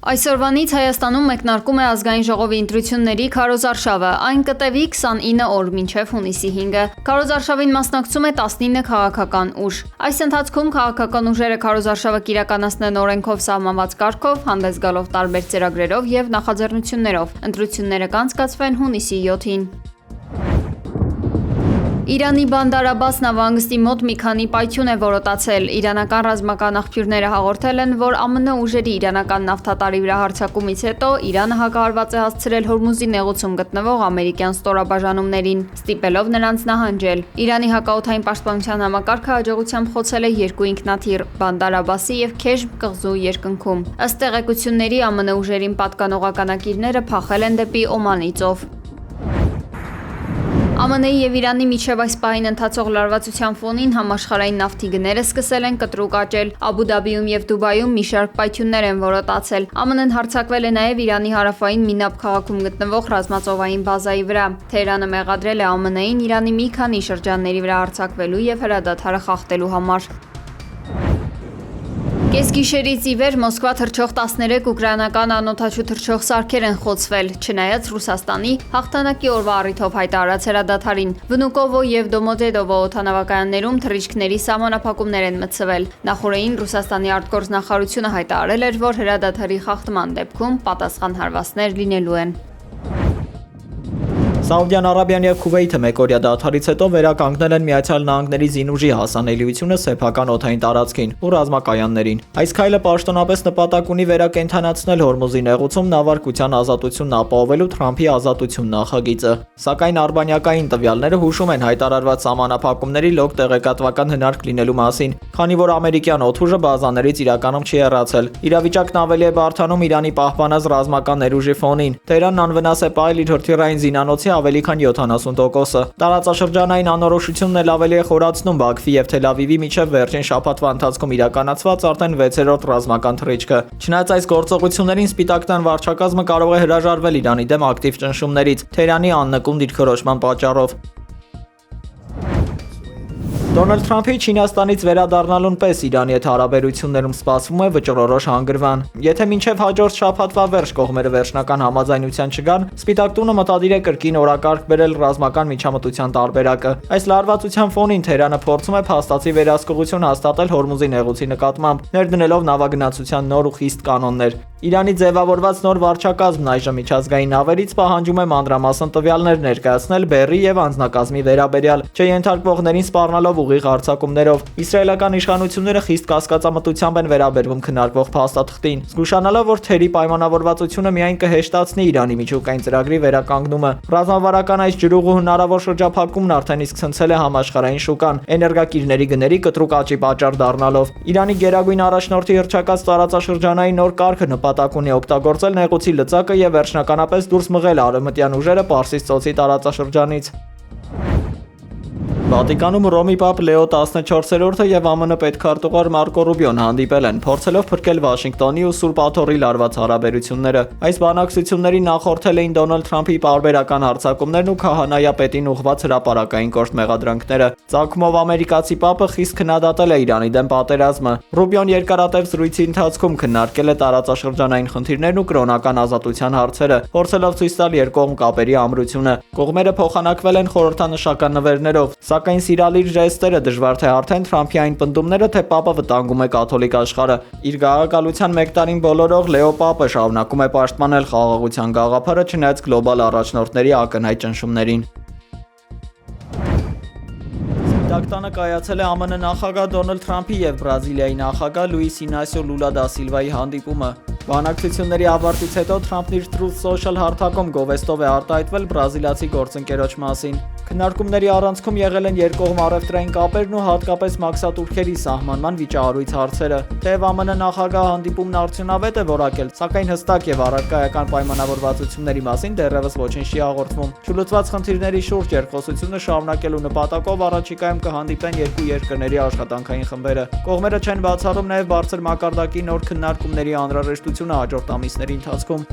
Այսօրվանից Հայաստանում մեկնարկում է ազգային ժողովի ընտրությունների քարոզարշավը, այն կտևի 29 օր մինչև հունիսի 5-ը։ Քարոզարշավին մասնակցում է 19 քաղաքական ուժ։ Այս ընթացքում քաղաքական ուժերը քարոզարշավը կիրականացնեն օրենքով սահմանված կարգով, հանդես գալով տարբեր ծրագրերով եւ նախաձեռնություններով։ Ընտրությունները կանցկացվեն հունիսի 7-ին։ Իրանի Բանդար Աբբաս նավահանգստի մոտ մի քանի պայթյուն է որոտացել։ Իրանական ռազմական աղբյուրները հաղորդել են, որ ԱՄՆ ուժերի իրանական նավթատարի վրա հարձակումից հետո Իրանը հակահարված է հասցրել Հորմուզի նեղուցում գտնվող ամերիկյան ստորաբաժանումներին, ստիպելով նրանց նահանջել։ Իրանի հակաօդային պաշտպանության համակարգը հաջողությամբ խոցել է երկու ինքնաթիռ՝ Բանդար Աբբասի եւ Քեժմ կղզու երկնքում։ Ըստ տեղեկությունների, ԱՄՆ ուժերին պատկանող ականակիրները փախել են դեպի Օմանի ծով։ ԱՄՆ-ի եւ Իրանի միջև այս պահին ընթացող լարվածության ֆոնին համաշխարհային նավթի գները սկսել են կտրուկ աճել։ Աբու Դաբիում եւ Դուբայում մի շարք պայթյուններ են որոտացել։ ԱՄՆ-ն հարձակվել է նաեւ Իրանի հարավային Մինաբ քաղաքում գտնվող ռազմածովային բազայի վրա։ Թեհրանը մեղադրել է ԱՄՆ-ին Իրանի մի քանի շրջանների վրա հարձակվելու եւ հրադադարը խախտելու համար։ Կեսգիշերից ի վեր Մոսկվա թռչող 13 ուկրաինական անօդաչու թռչող սարքեր են խոցվել, չնայած Ռուսաստանի հաղթանակի օրվա առիթով հայտարարած հրադադարին։ Վնուկովո եւ Դոմոդեդովո օդանավակայաններում թռիչքների սահմանափակումներ են մտցվել։ Նախորդին Ռուսաստանի արտգործնախարարությունը հայտարարել էր, որ հրադադարի խախտման դեպքում պատասխան հարվածներ լինելու են։ Սաուդյան Արաբիան եւ Քուվեյթը մեկօրյա դադարից հետո վերականգնել են Միացյալ Նահանգների զինուժի հասանելիությունը սեփական օդային տարածքին ու ռազմակայաններին։ Այս քայլը պաշտոնապես նպատակ ունի վերակենդանացնել Հորմուզի նեղուցում նավարկության ազատությունն ապահովելու Թրամփի ազատություն նախագիծը։ Սակայն արբանյակային տվյալները հուշում են հայտարարված սահմանափակումների լոկ տեղեկատվական հնարք լինելու մասին, քանի որ ամերիկյան օդուժը բազաներից իրականում չի հեռացել։ Իրավիճակն ավելի է բարդանում Իրանի պահպանած ռազմական ներուժի ֆոնին։ Թեհրանն անվնաս է պահել իր հրթիռային զինանոցի ավելի քան 70%-ը։ Տարածաշրջանային անորոշությունն էլ ավելի է խորացնում Բաքվի եւ Թել Ավիվի միջև վերջին շաբաթվա ընթացքում իրականացված արդեն 6-րդ ռազմական թռիչքը։ Չնայած այս գործողություններին Սպիտակ տան վարչակազմը կարող է հրաժարվել Իրանի դեմ ակտիվ ճնշումներից Թեհրանի աննկուն դիրքորոշման պատճառով։ Դոնալդ Թրամփի Չինաստանից վերադառնալուն պես Իրանի հետ հարաբերություններում սպասվում է վճռորոշ հանգրվան։ Եթե մինչև հաջորդ շաբաթվա վերջ կողմերը վերջնական համաձայնության չգան, Սպիտակ տունը մտադիր է կրկին օրակարգ բերել ռազմական միջամտության տարբերակը։ Այս լարվածության ֆոնին Թեհրանը փորձում է փաստացի վերահսկողություն հաստատել Հորմուզի նեղուցի նկատմամբ, ներդնելով նավագնացության նոր ու խիստ կանոններ։ Իրանի ձևավորված նոր վարչակազմն այժմ միջազգային նավերից պահանջում է մանրամասն տվյալներ ներկայացնել բեռի եւ անձնակազմի վերաբերյալ, չենթարկվողներին սպառնալով ուղիղ հարձակումներով։ Իսրայելական իշխանությունները խիստ կասկածամտությամբ են վերաբերվում քննարկվող փաստաթղթին, զգուշանալով, որ թերի պայմանավորվածությունը միայն կհեշտացնի Իրանի միջուկային ծրագրի վերականգնումը։ Ռազմավարական այս ջրուղու հնարավոր շրջափակումն արդեն իսկ ցնցել է համաշխարհային շուկան, էներգակիրների գների կտրուկ աճի պատճառ դառնալով։ Իրանի գերագույն առաջնորդի հռչակած տարածաշրջանային նոր կարգը նպատակ ունի օգտագործել նեղուցի լծակը եւ վերջնականապես դուրս մղել արևմտյան ուժերը Պարսից ծոցի տարածաշրջանից։ Վատիկանում Ռոմի Պապ Լեո 14-րդը եւ ԱՄՆ պետքարտուղար Մարկո Ռուբիոն հանդիպել են, փորձելով փրկել Վաշինգտոնի ու Սուրբ Աթոռի լարված հարաբերությունները։ Այս բանակցություններին նախորդել էին Դոնալդ Թրամփի պարբերական հարձակումներն ու քահանայապետին ուղղված հրապարակային կոշտ մեղադրանքները։ Ծագումով ամերիկացի Պապը խիստ քննադատել է Իրանի դեմ պատերազմը։ Ռուբիոն երկարատև զրույցի ընթացքում քննարկել է տարածաշրջանային խնդիրներն ու կրոնական ազատության հարցերը, փորձելով ցույց տալ երկկողմ կապերի ամրությունը։ Կողմերը փոխանակվել են խորհրդանշական նվերներով, սակայն սիրալիր ժեստերը դժվար թե արդեն Թրամփի այն պնդումները, թե Պապը վտանգում է կաթոլիկ աշխարհը։ Իր գաղակալության մեկ տարին բոլորող Լեո Պապը շարունակում է պաշտպանել խաղաղության գաղափարը, չնայած գլոբալ առաջնորդների ակնհայտ ճնշումներին։ Սպիտակ տանը կայացել է ԱՄՆ նախագահ Դոնալդ Թրամփի եւ Բրազիլիայի նախագահ Լուիս Ինասիո Լուլա դա Սիլվայի հանդիպումը։ Բանակցությունների ավարտից հետո Թրամփն իր Truth Social հարթակում գովեստով է արտահայտվել բրազիլացի գործընկերոջ մասին։ Քննարկումների առանցքում եղել են երկկողմ առևտրային կապերն ու հատկապես մաքսատուրքերի սահմանման վիճահարույց հարցերը։ Թեև ԱՄՆ նախագահ հանդիպումն արդյունավետ է որակել, սակայն հստակ եւ առարկայական պայմանավորվածությունների մասին դեռևս ոչինչ չի հաղորդվում։ Չլուծված խնդիրների շուրջ երկխոսությունը շարունակելու նպատակով առաջիկայում կհանդիպեն երկու երկրների աշխատանքային խմբերը։ Կողմերը չեն բացառում նաեւ բարձր մակարդակի նոր քննարկումների անհրաժեշտությունը հաջորդ ամիսների ընթացքում։